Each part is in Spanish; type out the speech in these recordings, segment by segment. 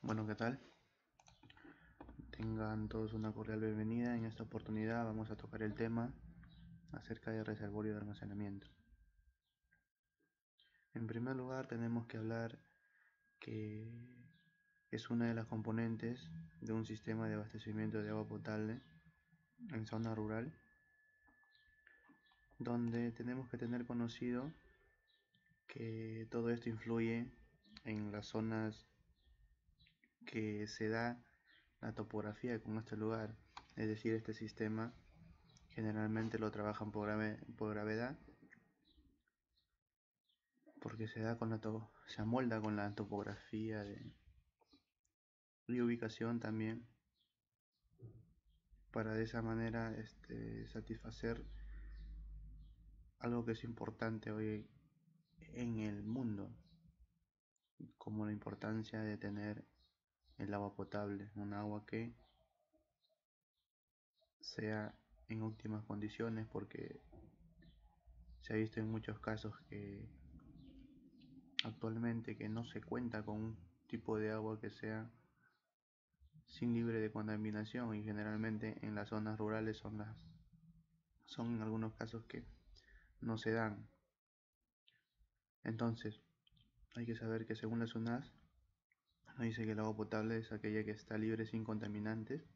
Bueno, ¿qué tal? Tengan todos una cordial bienvenida. En esta oportunidad vamos a tocar el tema acerca del reservorio de almacenamiento. En primer lugar, tenemos que hablar que es una de las componentes de un sistema de abastecimiento de agua potable en zona rural, donde tenemos que tener conocido que todo esto influye en las zonas que se da la topografía con este lugar, es decir, este sistema generalmente lo trabajan por gravedad, porque se da con se amolda con la topografía y ubicación también, para de esa manera satisfacer algo que es importante hoy en el mundo, como la importancia de tener el agua potable, un agua que sea en óptimas condiciones, porque se ha visto en muchos casos que actualmente que no se cuenta con un tipo de agua que sea sin libre de contaminación, y generalmente en las zonas rurales son en algunos casos que no se dan. Entonces hay que saber que según la SUNAS dice que el agua potable es aquella que está libre sin contaminantes,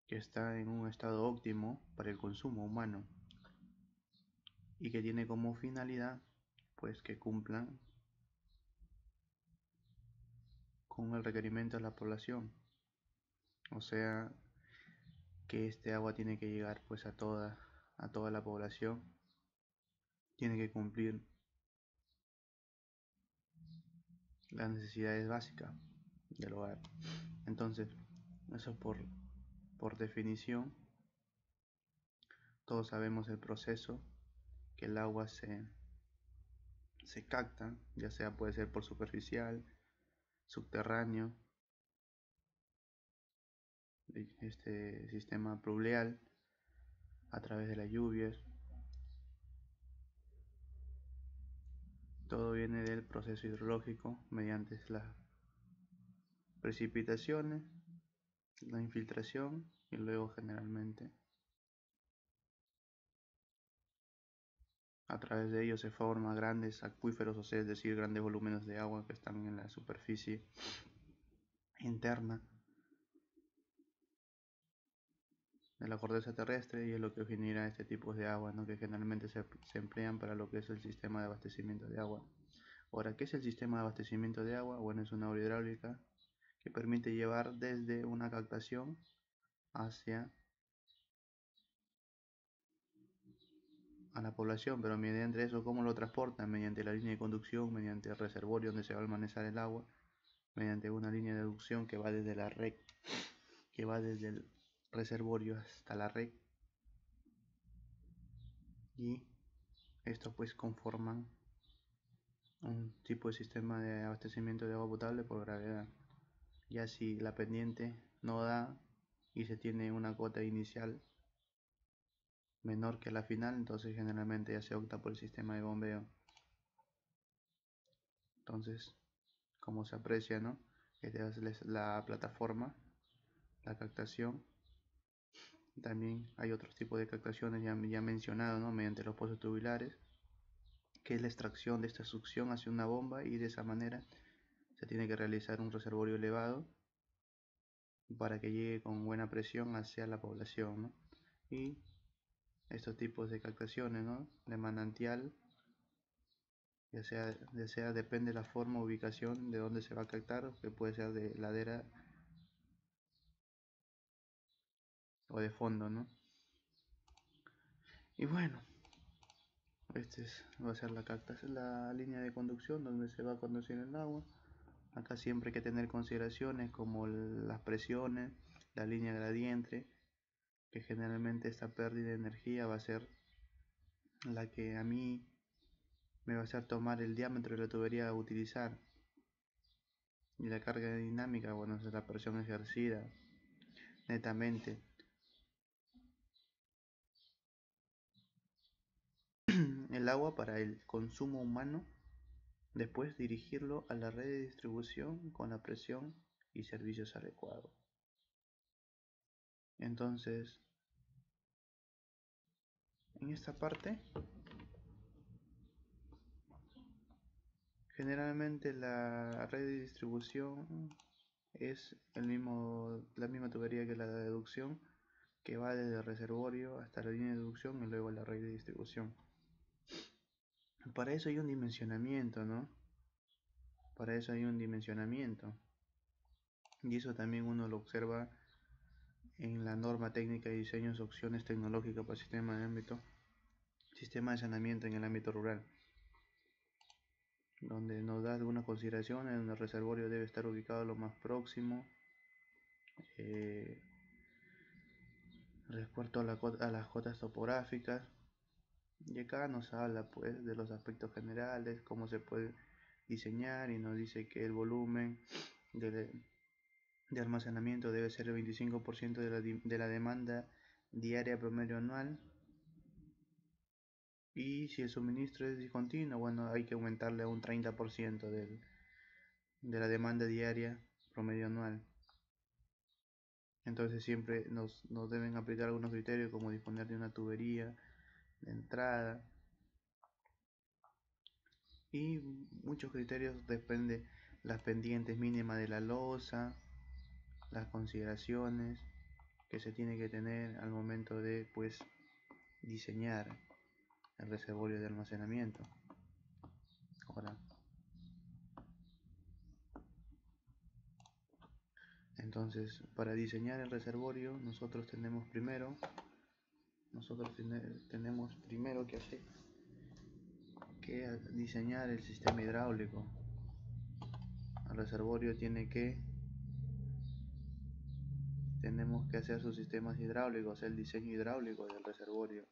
que está en un estado óptimo para el consumo humano y que tiene como finalidad pues que cumplan con el requerimiento de la población, o sea que este agua tiene que llegar pues a toda la población, tiene que cumplir las necesidades básicas del hogar. Entonces, eso por definición, todos sabemos el proceso que el agua se capta, ya sea puede ser por superficial, subterráneo, este sistema pluvial, a través de las lluvias. Todo viene del proceso hidrológico mediante las precipitaciones, la infiltración y luego generalmente a través de ellos se forman grandes acuíferos, o sea, es decir, grandes volúmenes de agua que están en la superficie interna de la corteza terrestre, y es lo que genera este tipo de agua, ¿no? Que generalmente se emplean para lo que es el sistema de abastecimiento de agua. Ahora, ¿qué es el sistema de abastecimiento de agua? Bueno, es una obra hidráulica que permite llevar desde una captación hacia a la población, pero mediante eso, ¿cómo lo transportan? Mediante la línea de conducción, mediante el reservorio donde se va a almacenar el agua, mediante una línea de aducción que va desde la red, que va desde el reservorio hasta la red, y esto pues conforman un tipo de sistema de abastecimiento de agua potable por gravedad. Ya si la pendiente no da y se tiene una cuota inicial menor que la final, entonces generalmente ya se opta por el sistema de bombeo. Entonces, como se aprecia, ¿no? Esta es la plataforma, la captación. También hay otros tipos de captaciones ya mencionado, ¿no? Mediante los pozos tubulares, que es la extracción de esta succión hacia una bomba, y de esa manera se tiene que realizar un reservorio elevado para que llegue con buena presión hacia la población, ¿no? Y estos tipos de captaciones, ¿no? De manantial, ya sea depende de la forma o ubicación de donde se va a captar, que puede ser de ladera o de fondo, ¿no? Y bueno, va a ser la línea de conducción donde se va a conducir el agua. Acá siempre hay que tener consideraciones como las presiones, la línea gradiente, que generalmente esta pérdida de energía va a ser la que a mí me va a hacer tomar el diámetro de la tubería a utilizar. Y la carga dinámica, bueno, es la presión ejercida netamente. El agua para el consumo humano, después dirigirlo a la red de distribución con la presión y servicios adecuados. Entonces, en esta parte, generalmente la red de distribución es la misma tubería que la de deducción, que va desde el reservorio hasta la línea de deducción y luego la red de distribución. Para eso hay un dimensionamiento, ¿no? Para eso hay un dimensionamiento. Y eso también uno lo observa en la norma técnica de diseños opciones tecnológicas para sistema de saneamiento en el ámbito rural, donde nos da algunas consideraciones, donde el reservorio debe estar ubicado lo más próximo, respecto a las cotas topográficas. Y acá nos habla pues de los aspectos generales, cómo se puede diseñar, y nos dice que el volumen de almacenamiento debe ser el 25% de la demanda diaria promedio anual, y si el suministro es discontinuo, bueno, hay que aumentarle a un 30% de la demanda diaria promedio anual. Entonces siempre nos deben aplicar algunos criterios, como disponer de una tubería de entrada, y muchos criterios. Depende las pendientes mínimas de la losa, las consideraciones que se tiene que tener al momento de pues diseñar el reservorio de almacenamiento. Ahora, entonces, para diseñar el reservorio nosotros tenemos primero que diseñar el sistema hidráulico. El reservorio tenemos que hacer sus sistemas hidráulicos, el diseño hidráulico del reservorio.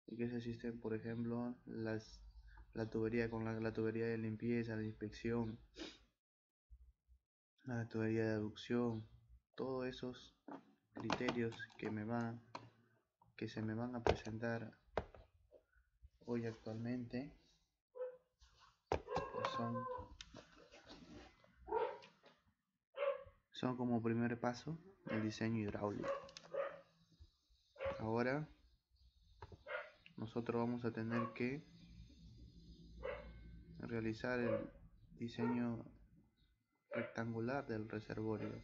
Y que ese sistema, por ejemplo, la tubería con la tubería de limpieza, de inspección, la tubería de aducción, todos esos criterios que se me van a presentar hoy actualmente, pues son como primer paso el diseño hidráulico. Ahora nosotros vamos a tener que realizar el diseño rectangular del reservorio.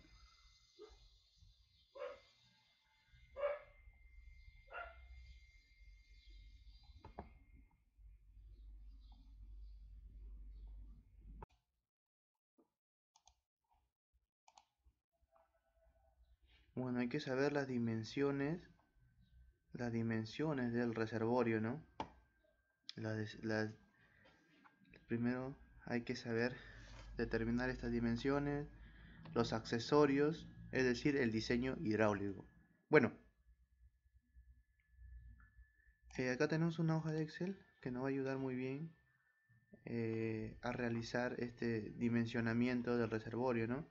Bueno, hay que saber las dimensiones del reservorio, ¿no? Primero hay que saber determinar estas dimensiones, los accesorios, es decir, el diseño hidráulico. Bueno, acá tenemos una hoja de Excel que nos va a ayudar muy bien a realizar este dimensionamiento del reservorio, ¿no?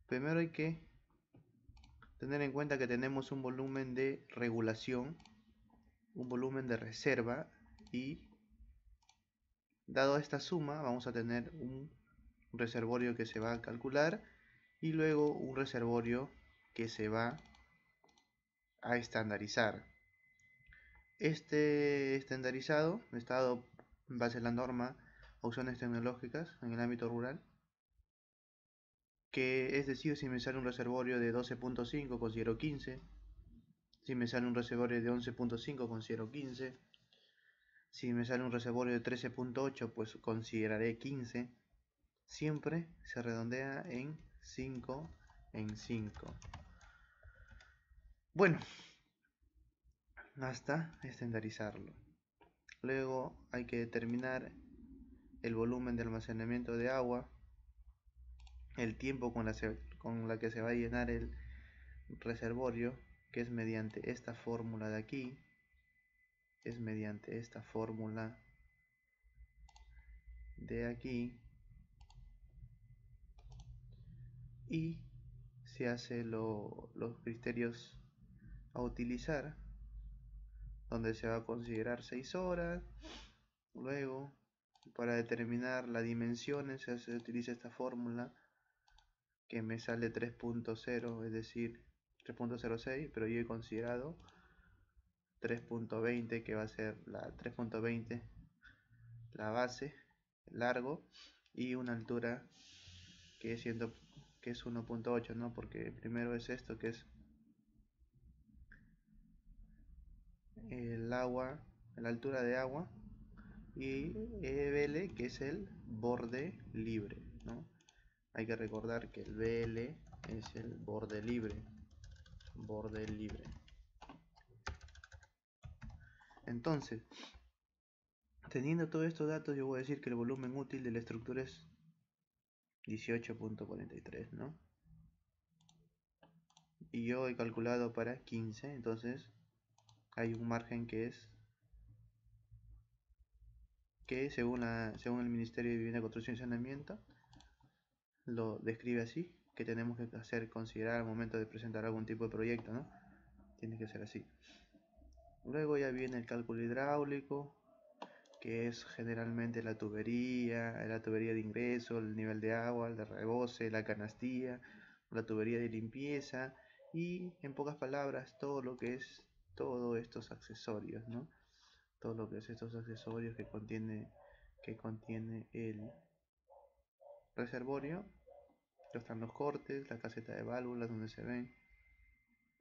Primero hay que tener en cuenta que tenemos un volumen de regulación, un volumen de reserva, y dado esta suma vamos a tener un reservorio que se va a calcular y luego un reservorio que se va a estandarizar. Este estandarizado está dado en base a la norma opciones tecnológicas en el ámbito rural, que es decir, si me sale un reservorio de 12.5 considero 15, si me sale un reservorio de 11.5 considero 15, si me sale un reservorio de 13.8 pues consideraré 15. Siempre se redondea en 5 en 5. Bueno, hasta estandarizarlo. Luego hay que determinar el volumen de almacenamiento de agua, el tiempo con la que se va a llenar el reservorio, que es mediante esta fórmula de aquí. es mediante esta fórmula de aquí, y se hace los criterios a utilizar, donde se va a considerar 6 horas. Luego, para determinar las dimensiones se utiliza esta fórmula que me sale 3.0, es decir 3.06, pero yo he considerado 3.20, que va a ser la 3.20 la base, largo, y una altura que es 1.8, ¿no? Porque primero es esto, que es el agua, la altura de agua, y BL, que es el borde libre, ¿no? Hay que recordar que el BL es el borde libre. Entonces, teniendo todos estos datos, yo voy a decir que el volumen útil de la estructura es 18.43, ¿no? Y yo he calculado para 15, entonces hay un margen que según el Ministerio de Vivienda, Construcción y Saneamiento lo describe así, que tenemos que considerar al momento de presentar algún tipo de proyecto, ¿no? Tiene que ser así. Luego ya viene el cálculo hidráulico, que es generalmente la tubería de ingreso, el nivel de agua, el de rebose, la canastilla, la tubería de limpieza, y en pocas palabras todo lo que es todos estos accesorios, ¿no? Todo lo que es estos accesorios que contiene el reservorio. Están los cortes, la caseta de válvulas donde se ven,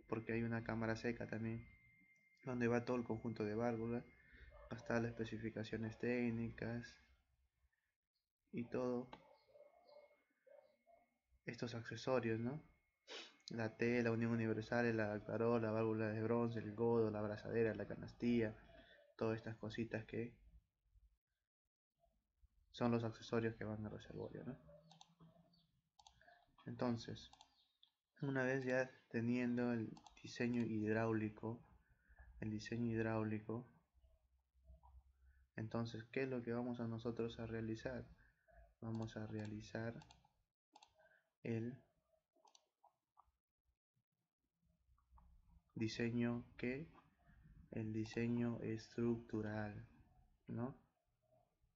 porque hay una cámara seca también, donde va todo el conjunto de válvulas, hasta las especificaciones técnicas y todo estos accesorios, ¿no? La T, la unión universal, el adaptador, la válvula de bronce, el godo, la abrazadera, la canastilla, todas estas cositas que son los accesorios que van al reservorio, ¿no? Entonces, una vez ya teniendo el diseño hidráulico, entonces, ¿qué es lo que vamos a nosotros a realizar? Vamos a realizar el diseño el diseño estructural, ¿no?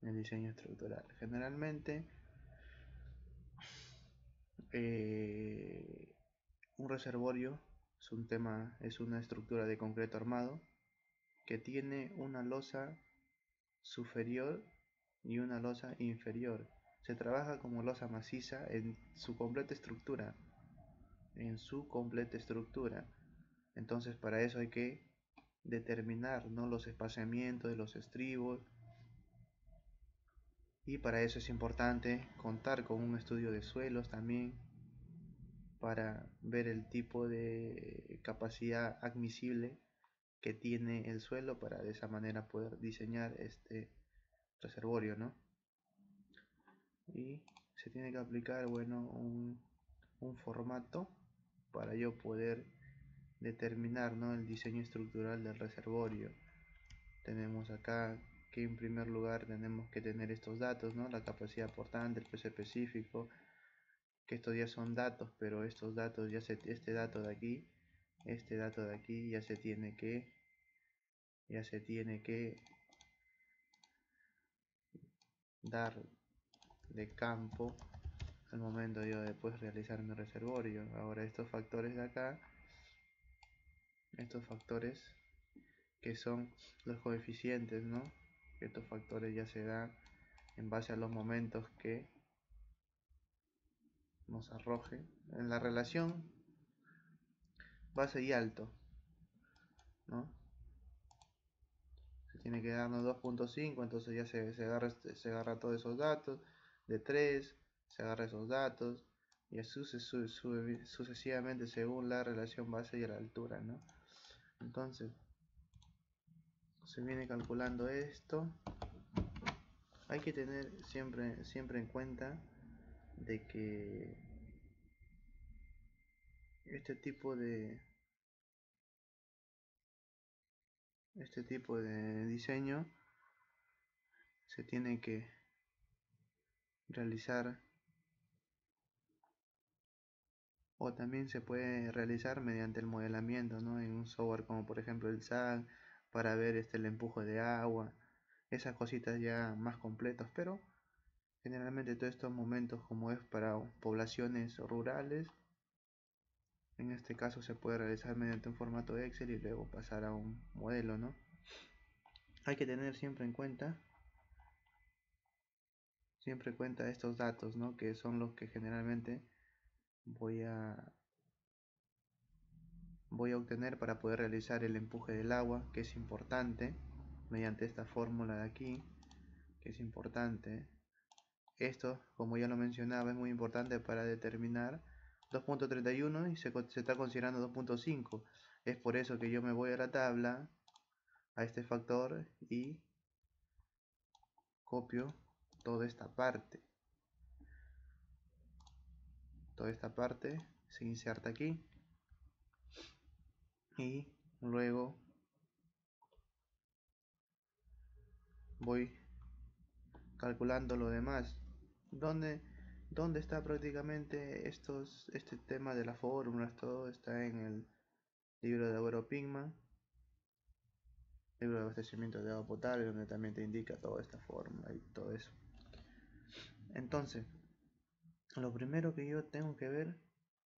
El diseño estructural. Generalmente, un reservorio es una estructura de concreto armado que tiene una losa superior y una losa inferior. Se trabaja como losa maciza en su completa estructura. Entonces, para eso hay que determinar, ¿no?, los espaciamientos de los estribos, y para eso es importante contar con un estudio de suelos también, para ver el tipo de capacidad admisible que tiene el suelo, para de esa manera poder diseñar este reservorio, ¿no? Y se tiene que aplicar, bueno, un formato para yo poder determinar, ¿no?, el diseño estructural del reservorio. Tenemos acá que en primer lugar tenemos que tener estos datos, ¿no? La capacidad portante, el peso específico, que estos ya son datos, pero estos datos este dato de aquí ya se tiene que dar de campo al momento yo de después realizar mi reservorio. Ahora estos factores de acá, estos factores que son los coeficientes, ¿no? Estos factores ya se dan en base a los momentos que nos arroje en la relación base y alto, ¿no? Se tiene que darnos 2.5, entonces ya se agarra todos esos datos. De 3 se agarra esos datos, y así sucesivamente según la relación base y la altura, ¿no? Entonces se viene calculando esto. Hay que tener siempre en cuenta de que este tipo este tipo de diseño se tiene que realizar, o también se puede realizar mediante el modelamiento, ¿no? En un software como por ejemplo el SAG, para ver el empuje de agua, esas cositas ya más completos, pero generalmente todos estos momentos, como es para poblaciones rurales, en este caso se puede realizar mediante un formato Excel y luego pasar a un modelo, ¿no? Hay que tener siempre en cuenta estos datos, ¿no? Que son los que generalmente voy a obtener para poder realizar el empuje del agua, que es importante, mediante esta fórmula de aquí, que es importante. Esto, como ya lo mencionaba, es muy importante para determinar 2.31 y se está considerando 2.5. Es por eso que yo me voy a la tabla, a este factor, y copio toda esta parte. Toda esta parte se inserta aquí y luego voy calculando lo demás. ¿Dónde, dónde está prácticamente este tema de las fórmulas? Todo está en el libro de Europigma, libro de abastecimiento de agua potable, donde también te indica toda esta fórmula y todo eso. Entonces, lo primero que yo tengo que ver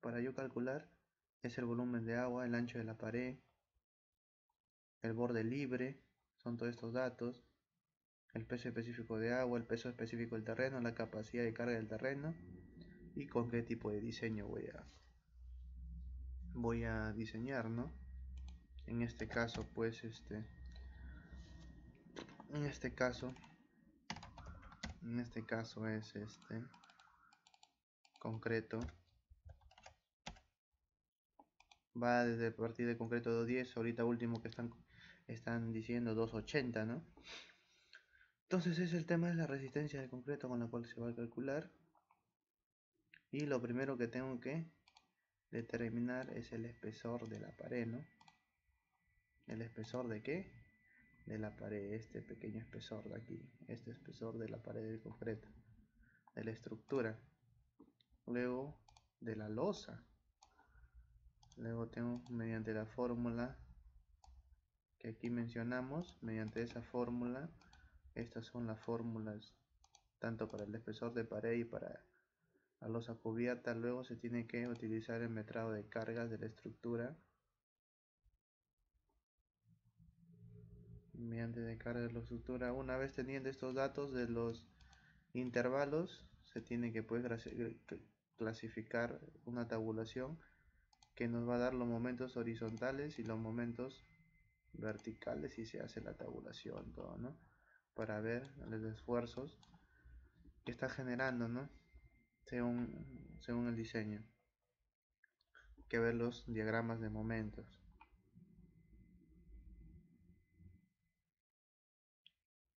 para yo calcular es el volumen de agua, el ancho de la pared, el borde libre, son todos estos datos, el peso específico de agua, el peso específico del terreno, la capacidad de carga del terreno y con qué tipo de diseño voy a diseñar, ¿no? En este caso, pues, en este caso es concreto, va desde partir de concreto 210, ahorita último que están diciendo 280, ¿no? Entonces es el tema de la resistencia de concreto con la cual se va a calcular, y lo primero que tengo que determinar es el espesor de la pared, ¿no? ¿El espesor de qué? De la pared, este pequeño espesor de aquí, este espesor de la pared del concreto, de la estructura. Luego de la losa, luego tengo mediante la fórmula que aquí mencionamos, mediante esa fórmula, estas son las fórmulas tanto para el espesor de pared y para la losa cubierta. Luego se tiene que utilizar el metrado de cargas de la estructura, mediante de carga de la estructura. Una vez teniendo estos datos de los intervalos, se tiene que pues clasificar una tabulación que nos va a dar los momentos horizontales y los momentos verticales, y se hace la tabulación, todo, ¿no? Para ver los esfuerzos que está generando, ¿no? Según el diseño. Hay que ver los diagramas de momentos.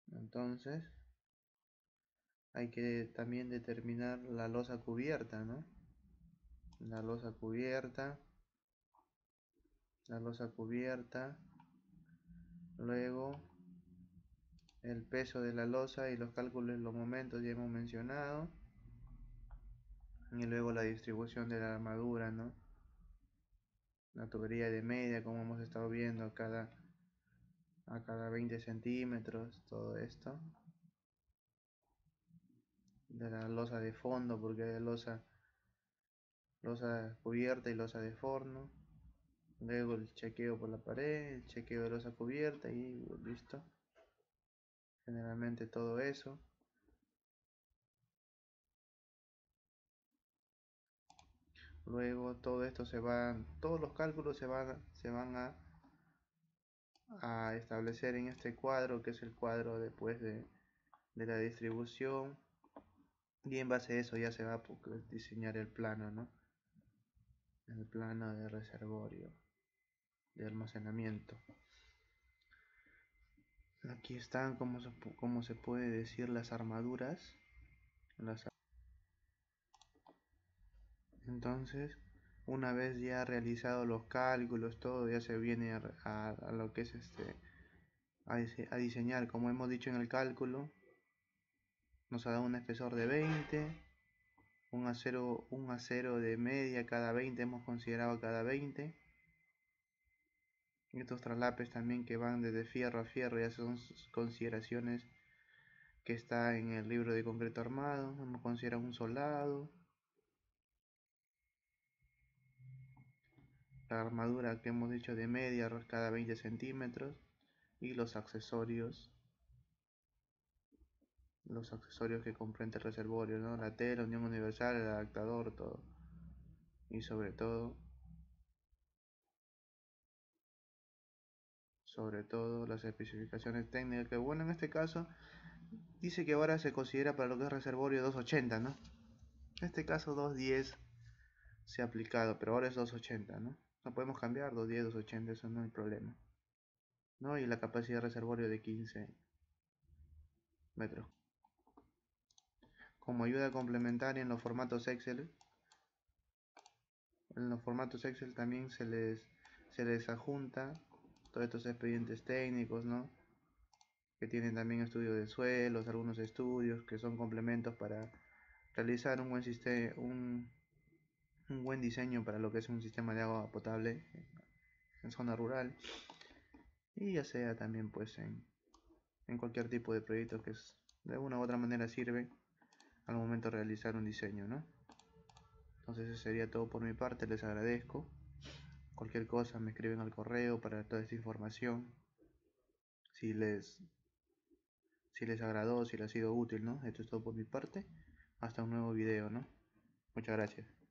Entonces, hay que también determinar la losa cubierta, ¿no? La losa cubierta, luego el peso de la losa y los cálculos de los momentos ya hemos mencionado, y luego la distribución de la armadura, ¿no? La tubería de media, como hemos estado viendo, a cada 20 centímetros, todo esto. De la losa de fondo, porque hay losa cubierta y losa de forno. Luego el chequeo por la pared, el chequeo de losa cubierta y listo. Generalmente todo eso. Luego todo esto todos los cálculos se van a establecer en este cuadro, que es el cuadro después de la distribución. Y en base a eso ya se va a diseñar el plano, ¿no? El plano de reservorio, de almacenamiento. Aquí están, como se puede decir, las armaduras. Entonces, una vez ya realizado los cálculos, todo ya se viene a lo que es a diseñar, como hemos dicho en el cálculo, nos ha dado un espesor de 20, un acero de media cada 20, hemos considerado cada 20. Estos traslapes también que van desde fierro a fierro ya son consideraciones que está en el libro de concreto armado. Hemos considerado un soldado, la armadura que hemos dicho de media cada 20 centímetros y los accesorios que comprende el reservorio, ¿no? La tela, unión universal, el adaptador, todo. Y sobre todo las especificaciones técnicas, que bueno, en este caso dice que ahora se considera para lo que es reservorio 280, ¿no? En este caso 210 se ha aplicado, pero ahora es 280, ¿no? No podemos cambiar 210, 280, eso no hay problema, ¿no? Y la capacidad de reservorio de 15 metros. Como ayuda complementaria en los formatos Excel también se les adjunta todos estos expedientes técnicos, ¿no? Que tienen también estudios de suelos, algunos estudios que son complementos para realizar un buen sistema, un buen diseño para lo que es un sistema de agua potable en zona rural, y ya sea también pues en cualquier tipo de proyecto que de una u otra manera sirve al momento de realizar un diseño, ¿no? Entonces eso sería todo por mi parte, les agradezco. Cualquier cosa me escriben al correo para toda esta información. Si les, si les agradó, si les ha sido útil, ¿no? Esto es todo por mi parte. Hasta un nuevo video, ¿no? Muchas gracias.